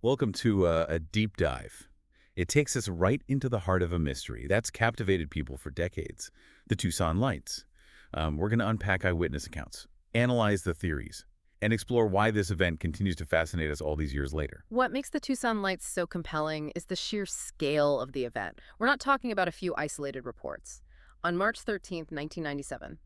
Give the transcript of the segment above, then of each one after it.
Welcome to a deep dive. It takes us right into the heart of a mystery that's captivated people for decades, the Tucson Lights. We're going to unpack eyewitness accounts, analyze the theories, and explore why this event continues to fascinate us all these years later. What makes the Tucson Lights so compelling is the sheer scale of the event. We're not talking about a few isolated reports. On March 13th, 1997,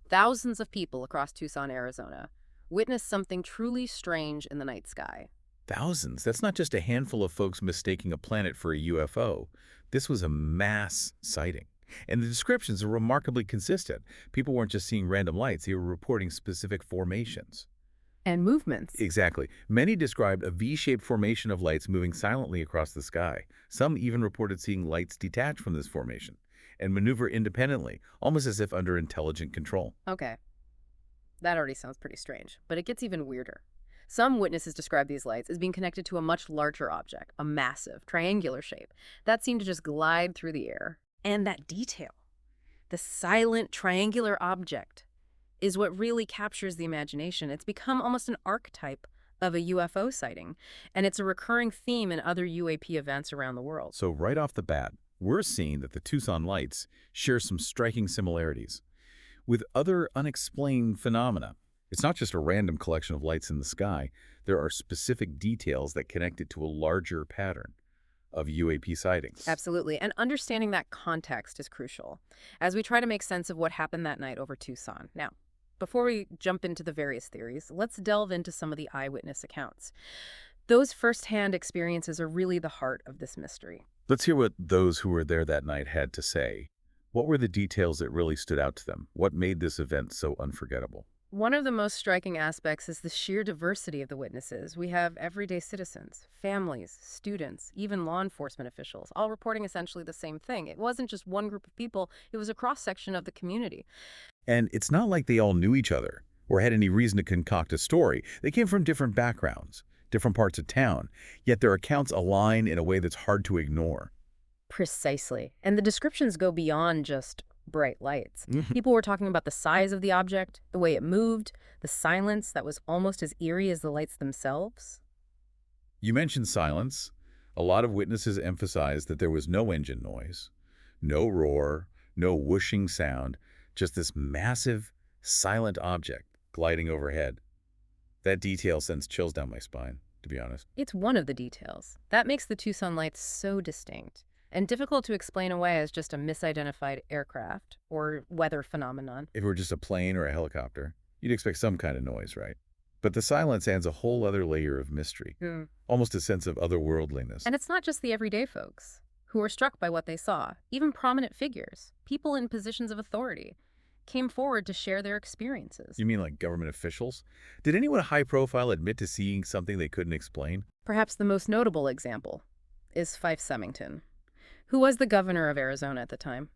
thousands of people across Tucson, Arizona, witnessed something truly strange in the night sky. Thousands. That's not just a handful of folks mistaking a planet for a UFO. This was a mass sighting. And the descriptions are remarkably consistent. People weren't just seeing random lights, they were reporting specific formations. And movements. Exactly. Many described a V-shaped formation of lights moving silently across the sky. Some even reported seeing lights detach from this formation and maneuver independently, almost as if under intelligent control. Okay, that already sounds pretty strange, but it gets even weirder. Some witnesses describe these lights as being connected to a much larger object, a massive, triangular shape, that seemed to just glide through the air. And that detail, the silent, triangular object, is what really captures the imagination. It's become almost an archetype of a UFO sighting, and it's a recurring theme in other UAP events around the world. So right off the bat, we're seeing that the Tucson Lights share some striking similarities with other unexplained phenomena. It's not just a random collection of lights in the sky. There are specific details that connect it to a larger pattern of UAP sightings. Absolutely, and understanding that context is crucial as we try to make sense of what happened that night over Tucson. Now, before we jump into the various theories, let's delve into some of the eyewitness accounts. Those firsthand experiences are really the heart of this mystery. Let's hear what those who were there that night had to say. What were the details that really stood out to them? What made this event so unforgettable? One of the most striking aspects is the sheer diversity of the witnesses. We have everyday citizens, families, students, even law enforcement officials, all reporting essentially the same thing. It wasn't just one group of people, it was a cross-section of the community. And it's not like they all knew each other or had any reason to concoct a story. They came from different backgrounds, different parts of town, yet their accounts align in a way that's hard to ignore. Precisely. And the descriptions go beyond just bright lights. Mhm. People were talking about the size of the object, the way it moved, the silence that was almost as eerie as the lights themselves. You mentioned silence. A lot of witnesses emphasized that there was no engine noise, no roar, no whooshing sound, just this massive, silent object gliding overhead. That detail sends chills down my spine, to be honest. It's one of the details. That makes the Tucson Lights so distinct and difficult to explain away as just a misidentified aircraft or weather phenomenon. If it were just a plane or a helicopter, you'd expect some kind of noise, right? But the silence adds a whole other layer of mystery, almost a sense of otherworldliness. And it's not just the everyday folks who were struck by what they saw. Even prominent figures, people in positions of authority, came forward to share their experiences. You mean like government officials? Did anyone high profile admit to seeing something they couldn't explain? Perhaps the most notable example is Fife Symington, who was the governor of Arizona at the time.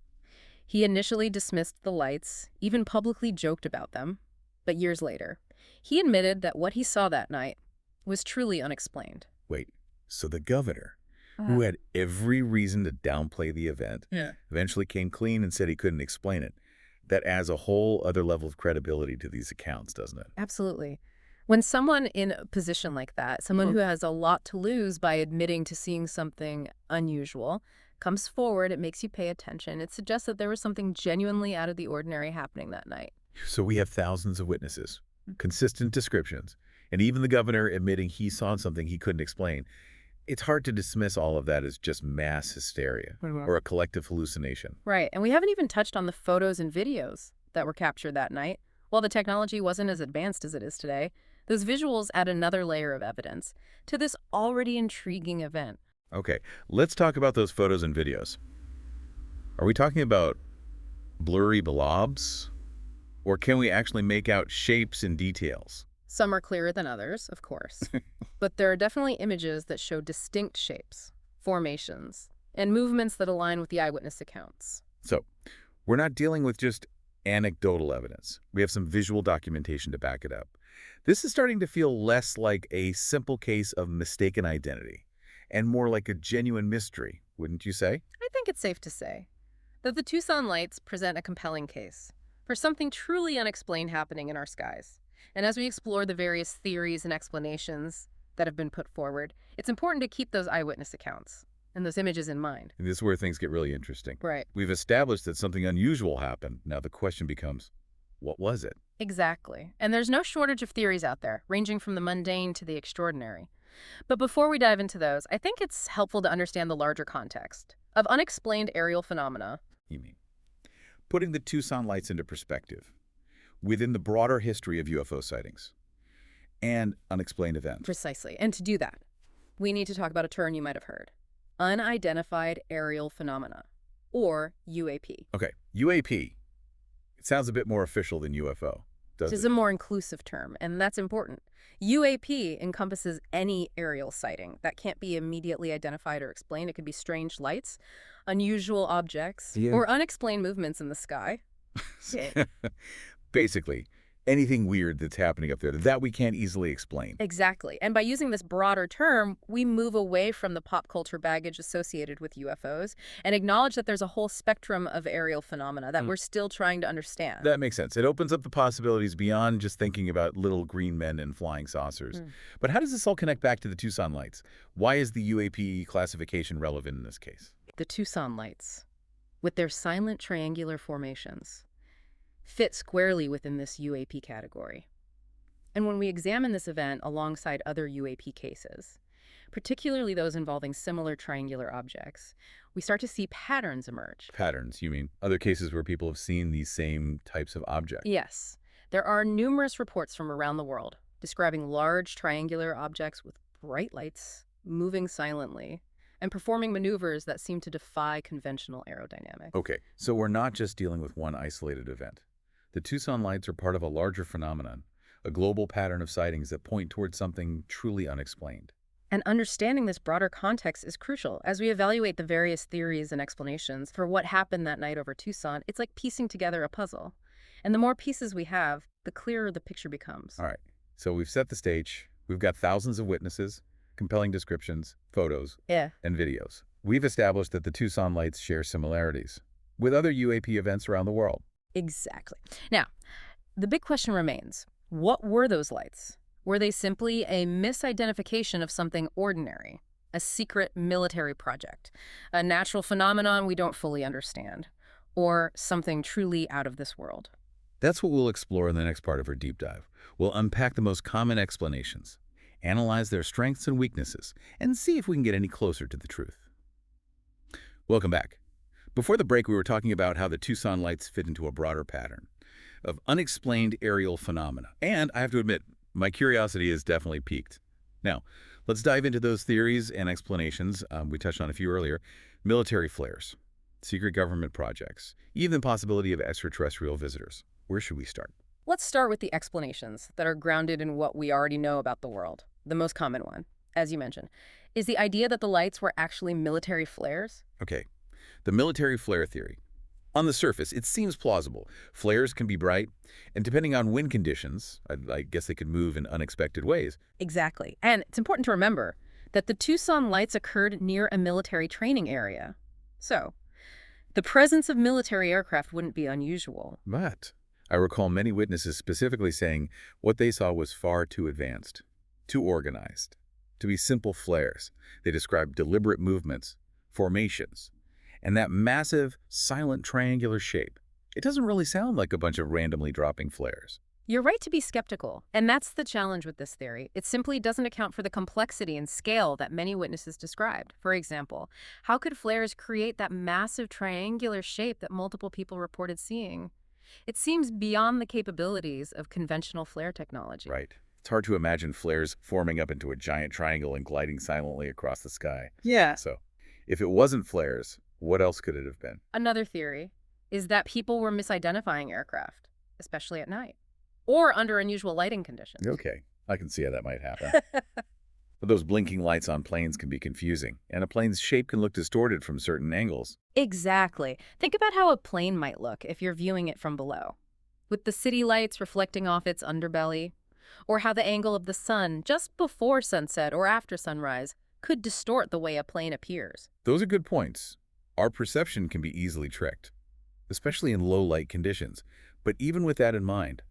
He initially dismissed the lights, even publicly joked about them, but years later, he admitted that what he saw that night was truly unexplained. Wait, so the governor, who had every reason to downplay the event, Yeah. eventually came clean and said he couldn't explain it. That adds a whole other level of credibility to these accounts, doesn't it? Absolutely. When someone in a position like that, someone who has a lot to lose by admitting to seeing something unusual, comes forward, it makes you pay attention. It suggests that there was something genuinely out of the ordinary happening that night. So we have thousands of witnesses, consistent descriptions, and even the governor admitting he saw something he couldn't explain. It's hard to dismiss all of that as just mass hysteria or a collective hallucination. Right, and we haven't even touched on the photos and videos that were captured that night. While the technology wasn't as advanced as it is today, those visuals add another layer of evidence to this already intriguing event. Okay, let's talk about those photos and videos. Are we talking about blurry blobs? Or can we actually make out shapes and details? Some are clearer than others, of course, but there are definitely images that show distinct shapes, formations, and movements that align with the eyewitness accounts. So, we're not dealing with just anecdotal evidence. We have some visual documentation to back it up. This is starting to feel less like a simple case of mistaken identity and more like a genuine mystery, wouldn't you say? I think it's safe to say that the Tucson Lights present a compelling case for something truly unexplained happening in our skies. And as we explore the various theories and explanations, that have been put forward, it's important to keep those eyewitness accounts and those images in mind. And this is where things get really interesting. Right. We've established that something unusual happened. Now the question becomes, what was it? Exactly. And there's no shortage of theories out there, ranging from the mundane to the extraordinary. But before we dive into those, I think it's helpful to understand the larger context of unexplained aerial phenomena. You mean putting the Tucson Lights into perspective within the broader history of UFO sightings and unexplained events. Precisely. And to do that, we need to talk about a term you might have heard: unidentified aerial phenomena, or UAP. Okay, UAP. It sounds a bit more official than UFO, This does is it? a more inclusive term, and that's important. UAP encompasses any aerial sighting that can't be immediately identified or explained. It could be strange lights, unusual objects, Yeah. or unexplained movements in the sky. Basically, anything weird that's happening up there that we can't easily explain. Exactly. And by using this broader term, we move away from the pop culture baggage associated with UFOs and acknowledge that there's a whole spectrum of aerial phenomena that we're still trying to understand. That makes sense. It opens up the possibilities beyond just thinking about little green men and flying saucers. But how does this all connect back to the Tucson Lights? Why is the UAP classification relevant in this case? The Tucson Lights, with their silent triangular formations, fit squarely within this UAP category. And when we examine this event alongside other UAP cases, particularly those involving similar triangular objects, we start to see patterns emerge. Patterns, you mean? Other cases where people have seen these same types of objects? Yes, there are numerous reports from around the world describing large triangular objects with bright lights, moving silently, and performing maneuvers that seem to defy conventional aerodynamics. Okay, so we're not just dealing with one isolated event. The Tucson Lights are part of a larger phenomenon, a global pattern of sightings that point towards something truly unexplained. And understanding this broader context is crucial as we evaluate the various theories and explanations for what happened that night over Tucson. It's like piecing together a puzzle. And the more pieces we have, the clearer the picture becomes. All right, so we've set the stage. We've got thousands of witnesses, compelling descriptions, photos, Yeah. and videos. We've established that the Tucson Lights share similarities with other UAP events around the world. Exactly. Now, the big question remains, what were those lights? Were they simply a misidentification of something ordinary, a secret military project, a natural phenomenon we don't fully understand, or something truly out of this world? That's what we'll explore in the next part of our deep dive. We'll unpack the most common explanations, analyze their strengths and weaknesses, and see if we can get any closer to the truth. Welcome back. Before the break, we were talking about how the Tucson Lights fit into a broader pattern of unexplained aerial phenomena. And I have to admit, my curiosity is definitely piqued. Now, let's dive into those theories and explanations. We touched on a few earlier. Military flares, secret government projects, even the possibility of extraterrestrial visitors. Where should we start? Let's start with the explanations that are grounded in what we already know about the world. The most common one, as you mentioned, is the idea that the lights were actually military flares. Okay, the military flare theory. On the surface, it seems plausible. Flares can be bright, and depending on wind conditions, I guess they could move in unexpected ways. Exactly. And it's important to remember that the Tucson Lights occurred near a military training area. So, the presence of military aircraft wouldn't be unusual. But I recall many witnesses specifically saying what they saw was far too advanced, too organized, to be simple flares. They described deliberate movements, formations, and that massive, silent triangular shape. It doesn't really sound like a bunch of randomly dropping flares. You're right to be skeptical, and that's the challenge with this theory. It simply doesn't account for the complexity and scale that many witnesses described. For example, how could flares create that massive triangular shape that multiple people reported seeing? It seems beyond the capabilities of conventional flare technology. Right. It's hard to imagine flares forming up into a giant triangle and gliding silently across the sky. Yeah. So, if it wasn't flares, what else could it have been? Another theory is that people were misidentifying aircraft, especially at night, or under unusual lighting conditions. Okay, I can see how that might happen. But those blinking lights on planes can be confusing, and a plane's shape can look distorted from certain angles. Exactly. Think about how a plane might look if you're viewing it from below, with the city lights reflecting off its underbelly, or how the angle of the sun just before sunset or after sunrise could distort the way a plane appears. Those are good points. Our perception can be easily tricked, especially in low-light conditions. But even with that in mind,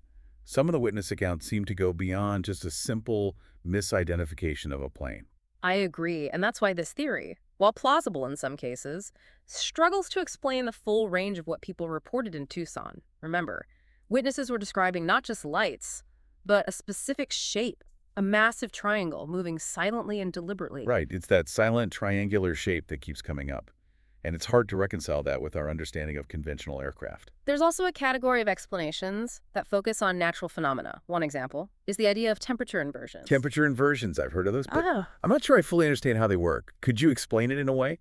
some of the witness accounts seem to go beyond just a simple misidentification of a plane. I agree, and that's why this theory, while plausible in some cases, struggles to explain the full range of what people reported in Tucson. Remember, witnesses were describing not just lights, but a specific shape, a massive triangle moving silently and deliberately. Right, it's that silent triangular shape that keeps coming up. And it's hard to reconcile that with our understanding of conventional aircraft. There's also a category of explanations that focus on natural phenomena. One example is the idea of temperature inversions. Temperature inversions, I've heard of those, but Oh, I'm not sure I fully understand how they work. Could you explain it in a way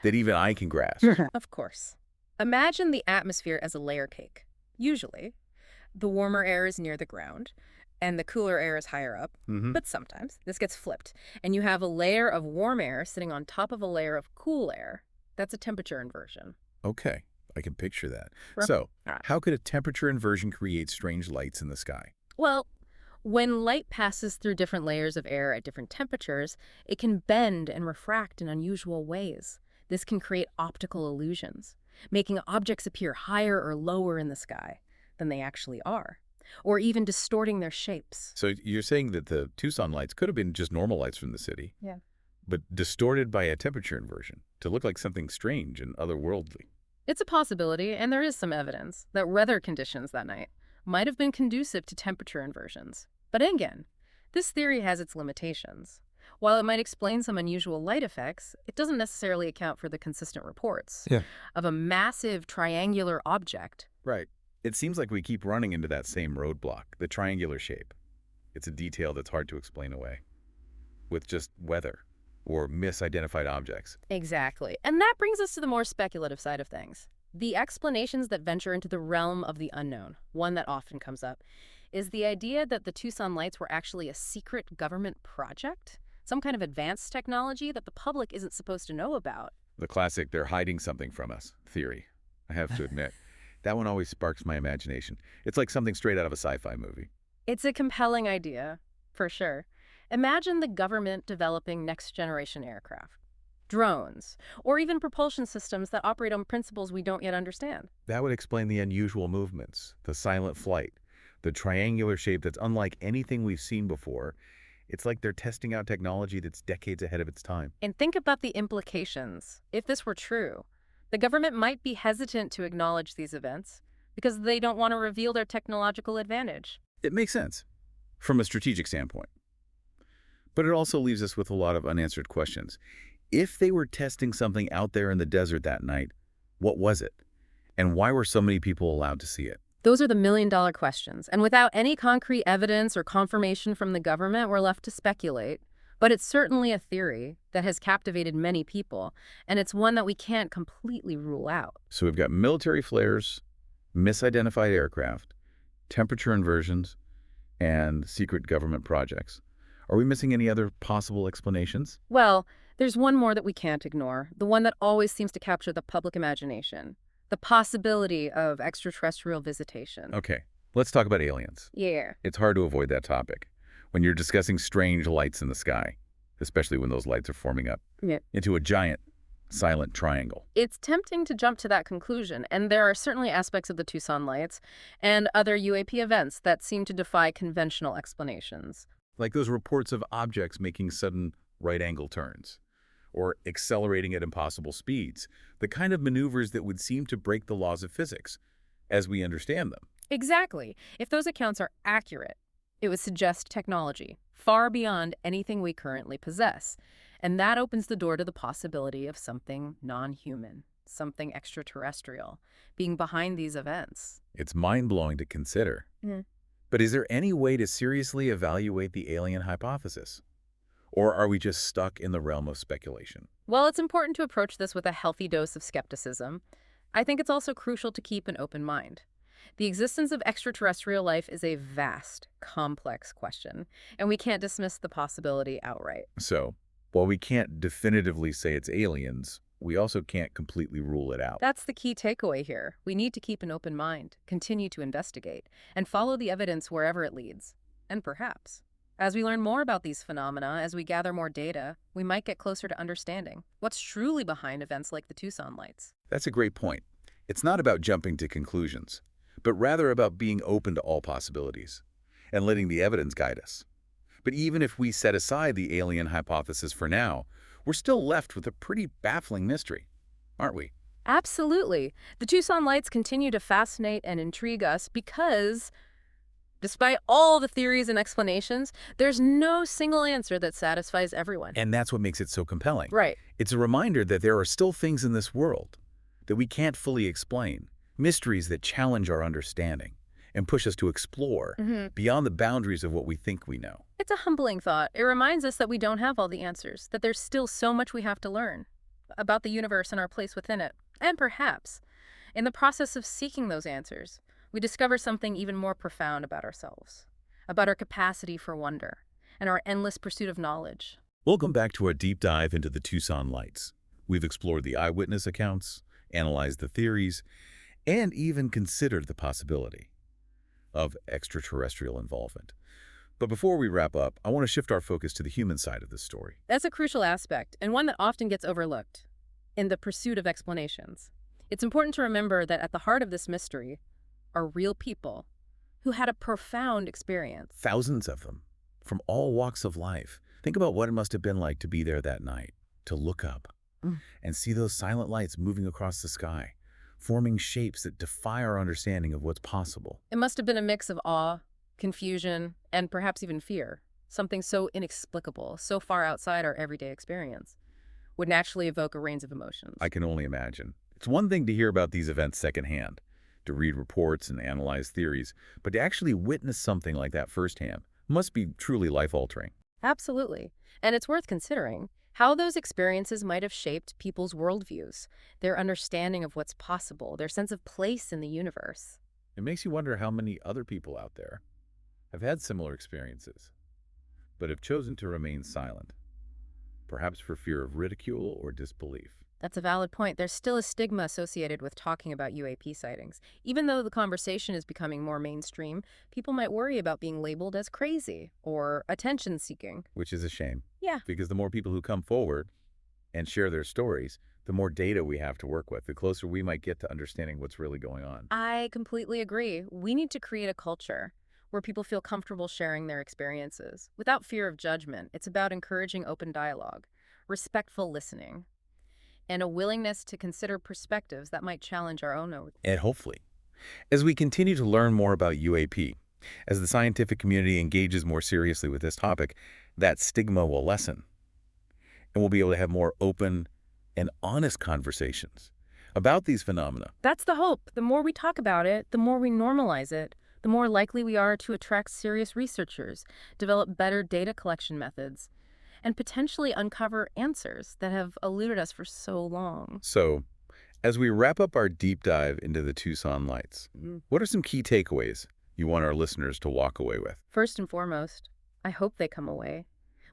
that even I can grasp? of course. Imagine the atmosphere as a layer cake. Usually, the warmer air is near the ground, and the cooler air is higher up. Mm-hmm. But sometimes this gets flipped, and you have a layer of warm air sitting on top of a layer of cool air. That's a temperature inversion. Okay, I can picture that. Right. So, All right. how could a temperature inversion create strange lights in the sky? Well, when light passes through different layers of air at different temperatures, it can bend and refract in unusual ways. This can create optical illusions, making objects appear higher or lower in the sky than they actually are, or even distorting their shapes. So you're saying that the Tucson lights could have been just normal lights from the city, Yeah. but distorted by a temperature inversion to look like something strange and otherworldly. It's a possibility, and there is some evidence that weather conditions that night might have been conducive to temperature inversions. But again, this theory has its limitations. While it might explain some unusual light effects, it doesn't necessarily account for the consistent reports of a massive triangular object. Right. It seems like we keep running into that same roadblock, the triangular shape. It's a detail that's hard to explain away with just weather or misidentified objects. Exactly. And that brings us to the more speculative side of things. The explanations that venture into the realm of the unknown, one that often comes up, is the idea that the Tucson Lights were actually a secret government project, some kind of advanced technology that the public isn't supposed to know about. The classic, they're hiding something from us theory, I have to admit. That one always sparks my imagination. It's like something straight out of a sci-fi movie. It's a compelling idea, for sure. Imagine the government developing next-generation aircraft, drones, or even propulsion systems that operate on principles we don't yet understand. That would explain the unusual movements, the silent flight, the triangular shape that's unlike anything we've seen before. It's like they're testing out technology that's decades ahead of its time. And think about the implications. If this were true, the government might be hesitant to acknowledge these events because they don't want to reveal their technological advantage. It makes sense from a strategic standpoint. But it also leaves us with a lot of unanswered questions. If they were testing something out there in the desert that night, what was it? And why were so many people allowed to see it? Those are the million-dollar questions. And without any concrete evidence or confirmation from the government, we're left to speculate. But it's certainly a theory that has captivated many people, and it's one that we can't completely rule out. So we've got military flares, misidentified aircraft, temperature inversions, and secret government projects. Are we missing any other possible explanations? Well, there's one more that we can't ignore, the one that always seems to capture the public imagination. The possibility of extraterrestrial visitation. Okay, let's talk about aliens. Yeah. It's hard to avoid that topic when you're discussing strange lights in the sky, especially when those lights are forming up into a giant, silent triangle. It's tempting to jump to that conclusion, and there are certainly aspects of the Tucson Lights and other UAP events that seem to defy conventional explanations. Like those reports of objects making sudden right-angle turns, or accelerating at impossible speeds, the kind of maneuvers that would seem to break the laws of physics as we understand them. Exactly. If those accounts are accurate, it would suggest technology far beyond anything we currently possess. And that opens the door to the possibility of something non-human, something extraterrestrial, being behind these events. It's mind-blowing to consider. But is there any way to seriously evaluate the alien hypothesis? Or are we just stuck in the realm of speculation? Well, it's important to approach this with a healthy dose of skepticism. I think it's also crucial to keep an open mind. The existence of extraterrestrial life is a vast, complex question, and we can't dismiss the possibility outright. So, while we can't definitively say it's aliens, we also can't completely rule it out. That's the key takeaway here. We need to keep an open mind, continue to investigate, and follow the evidence wherever it leads. And perhaps, as we learn more about these phenomena, as we gather more data, we might get closer to understanding what's truly behind events like the Tucson Lights. That's a great point. It's not about jumping to conclusions, but rather about being open to all possibilities and letting the evidence guide us. But even if we set aside the alien hypothesis for now, we're still left with a pretty baffling mystery, aren't we? Absolutely. The Tucson Lights continue to fascinate and intrigue us because, despite all the theories and explanations, there's no single answer that satisfies everyone. And that's what makes it so compelling. Right. It's a reminder that there are still things in this world that we can't fully explain, mysteries that challenge our understanding and push us to explore beyond the boundaries of what we think we know. It's a humbling thought. It reminds us that we don't have all the answers, that there's still so much we have to learn about the universe and our place within it. And perhaps, in the process of seeking those answers, we discover something even more profound about ourselves, about our capacity for wonder, and our endless pursuit of knowledge. Welcome back to our deep dive into the Tucson Lights. We've explored the eyewitness accounts, analyzed the theories, and even considered the possibility of extraterrestrial involvement. But before we wrap up, I want to shift our focus to the human side of this story. That's a crucial aspect, and one that often gets overlooked in the pursuit of explanations. It's important to remember that at the heart of this mystery are real people who had a profound experience. Thousands of them, from all walks of life. Think about what it must have been like to be there that night, to look up and see those silent lights moving across the sky, forming shapes that defy our understanding of what's possible. It must have been a mix of awe, confusion, and perhaps even fear. Something so inexplicable, so far outside our everyday experience, would naturally evoke a range of emotions. I can only imagine. It's one thing to hear about these events secondhand, to read reports and analyze theories, but to actually witness something like that firsthand must be truly life-altering. Absolutely. And it's worth considering how those experiences might have shaped people's worldviews, their understanding of what's possible, their sense of place in the universe. It makes you wonder how many other people out there have had similar experiences, but have chosen to remain silent, perhaps for fear of ridicule or disbelief. That's a valid point. There's still a stigma associated with talking about UAP sightings. Even though the conversation is becoming more mainstream, people might worry about being labeled as crazy or attention-seeking. Which is a shame. Yeah. Because the more people who come forward and share their stories, the more data we have to work with, the closer we might get to understanding what's really going on. I completely agree. We need to create a culture where people feel comfortable sharing their experiences without fear of judgment. It's about encouraging open dialogue, respectful listening, and a willingness to consider perspectives that might challenge our own. And hopefully, as we continue to learn more about UAP, as the scientific community engages more seriously with this topic, that stigma will lessen. And we'll be able to have more open and honest conversations about these phenomena. That's the hope. The more we talk about it, the more we normalize it, the more likely we are to attract serious researchers, develop better data collection methods, and potentially uncover answers that have eluded us for so long. So, as we wrap up our deep dive into the Tucson Lights, what are some key takeaways you want our listeners to walk away with? First and foremost, I hope they come away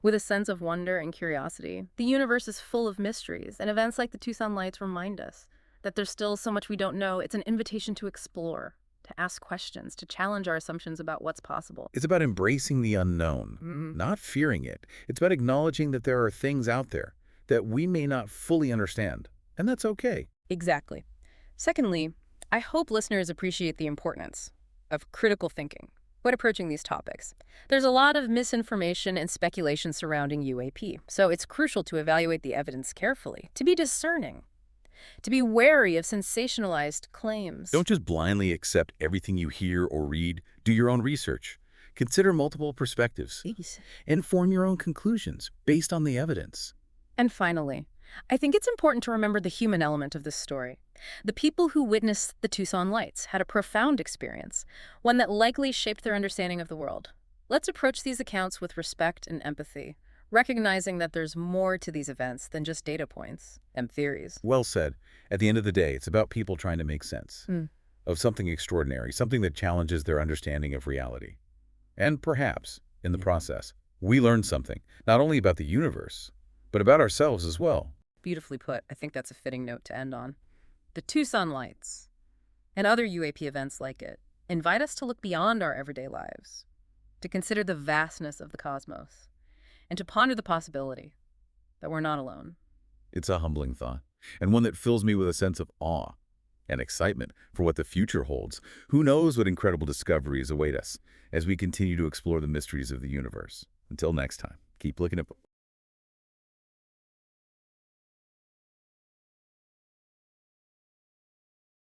with a sense of wonder and curiosity. The universe is full of mysteries, and events like the Tucson Lights remind us that there's still so much we don't know. It's an invitation to explore, to ask questions, to challenge our assumptions about what's possible. It's about embracing the unknown, not fearing it. It's about acknowledging that there are things out there that we may not fully understand, and that's okay. Exactly. Secondly, I hope listeners appreciate the importance of critical thinking when approaching these topics. There's a lot of misinformation and speculation surrounding UAP, so it's crucial to evaluate the evidence carefully, to be discerning, to be wary of sensationalized claims. Don't just blindly accept everything you hear or read. Do your own research. Consider multiple perspectives. And form your own conclusions based on the evidence. And finally, I think it's important to remember the human element of this story. The people who witnessed the Tucson Lights had a profound experience, one that likely shaped their understanding of the world. Let's approach these accounts with respect and empathy, recognizing that there's more to these events than just data points and theories. Well said. At the end of the day, it's about people trying to make sense of something extraordinary, something that challenges their understanding of reality. And perhaps, in the process, we learn something, not only about the universe, but about ourselves as well. Beautifully put. I think that's a fitting note to end on. The Tucson Lights and other UAP events like it invite us to look beyond our everyday lives, to consider the vastness of the cosmos, and to ponder the possibility that we're not alone. It's a humbling thought, and one that fills me with a sense of awe and excitement for what the future holds. Who knows what incredible discoveries await us as we continue to explore the mysteries of the universe. Until next time, keep looking at